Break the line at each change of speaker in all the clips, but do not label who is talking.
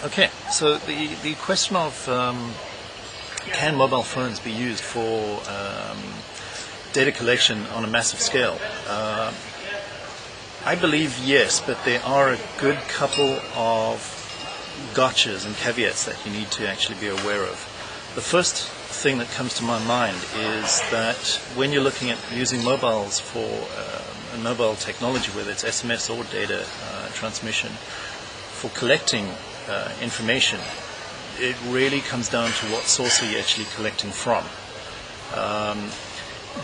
Okay, so the question of can mobile phones be used for data collection on a massive scale? I believe yes, but there are a good couple of gotchas and caveats that you need to actually be aware of. The first thing that comes to my mind is that when you're looking at using mobiles for mobile technology, whether it's SMS or data transmission, for collecting information, it really comes down to what source are you actually collecting from.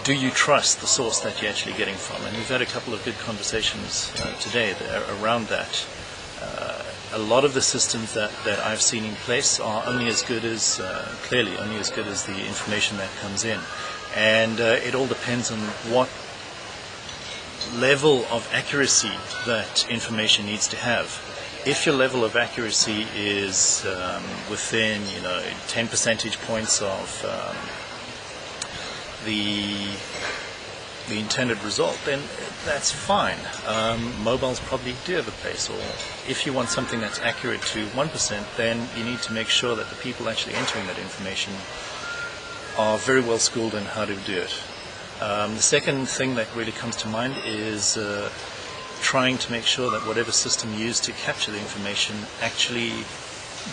Do you trust the source that you're actually getting from? And we've had a couple of good conversations today around that. A lot of the systems that I've seen in place are only as good as the information that comes in. And it all depends on what level of accuracy that information needs to have. If your level of accuracy is within 10 percentage points of the intended result, then that's fine. Mobiles probably do have a place. Or if you want something that's accurate to 1%, then you need to make sure that the people actually entering that information are very well schooled in how to do it. The second thing that really comes to mind is trying to make sure that whatever system used to capture the information actually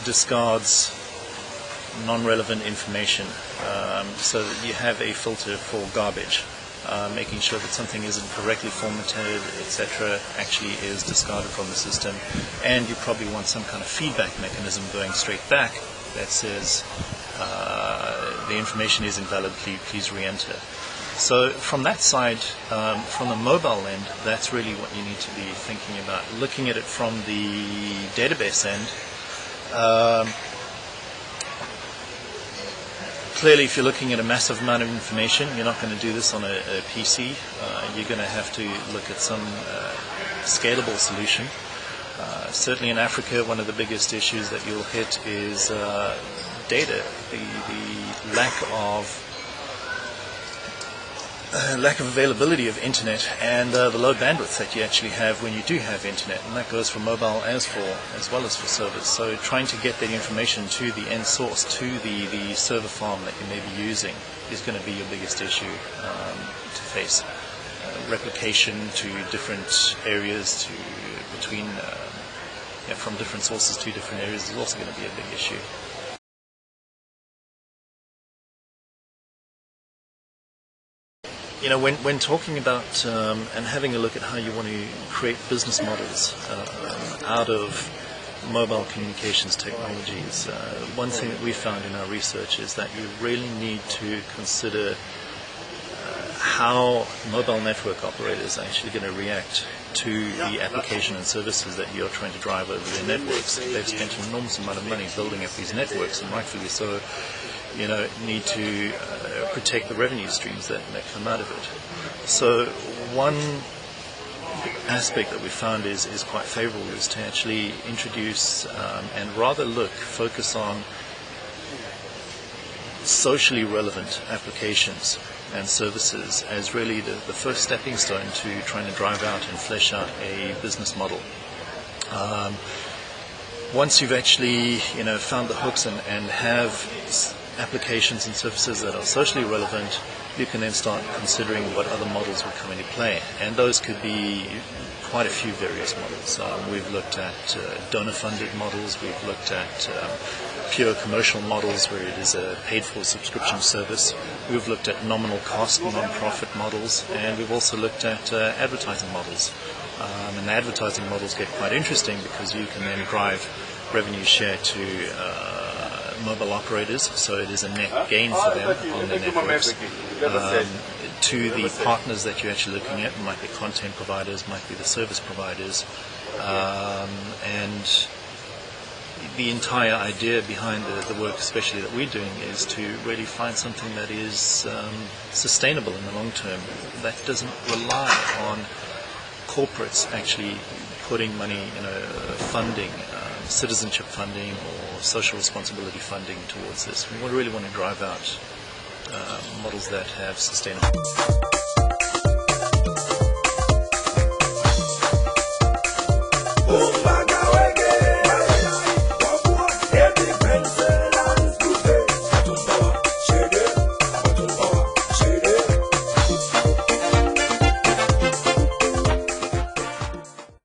discards non-relevant information, so that you have a filter for garbage, making sure that something isn't correctly formatted, etc., actually is discarded from the system. And you probably want some kind of feedback mechanism going straight back that says the information is invalid, please re-enter. So from that side, from the mobile end, that's really what you need to be thinking about. Looking at it from the database end, clearly if you're looking at a massive amount of information, you're not going to do this on a PC. You're going to have to look at some scalable solution. Certainly in Africa, one of the biggest issues that you'll hit is data, the lack of availability of internet, and the low bandwidth that you actually have when you do have internet, and that goes for mobile as well as for servers. So trying to get that information to the end source, to the server farm that you may be using, is going to be your biggest issue to face. Replication to different areas, from different sources to different areas, is also going to be a big issue. When talking about and having a look at how you want to create business models out of mobile communications technologies, one thing that we found in our research is that you really need to consider how mobile network operators are actually going to react to the application and services that you're trying to drive over their networks. They've spent an enormous amount of money building up these networks, and rightfully so, need to protect the revenue streams that come out of it. So one aspect that we found is quite favorable is to actually introduce and focus on socially relevant applications and services as really the first stepping stone to trying to drive out and flesh out a business model. Once you've actually found the hooks and have applications and services that are socially relevant, you can then start considering what other models will come into play, and those could be quite a few various models. We've looked at donor-funded models, we've looked at pure commercial models where it is a paid-for subscription service, we've looked at nominal cost, non-profit models, and we've also looked at advertising models. And the advertising models get quite interesting because you can then drive revenue share to mobile operators, so it is a net gain for them on their networks. To the partners that you're actually looking at, might be content providers, might be the service providers, and the entire idea behind the work, especially that we're doing, is to really find something that is sustainable in the long term, that doesn't rely on corporates actually putting money, funding, citizenship funding or social responsibility funding towards this. We really want to drive out models that have sustainable.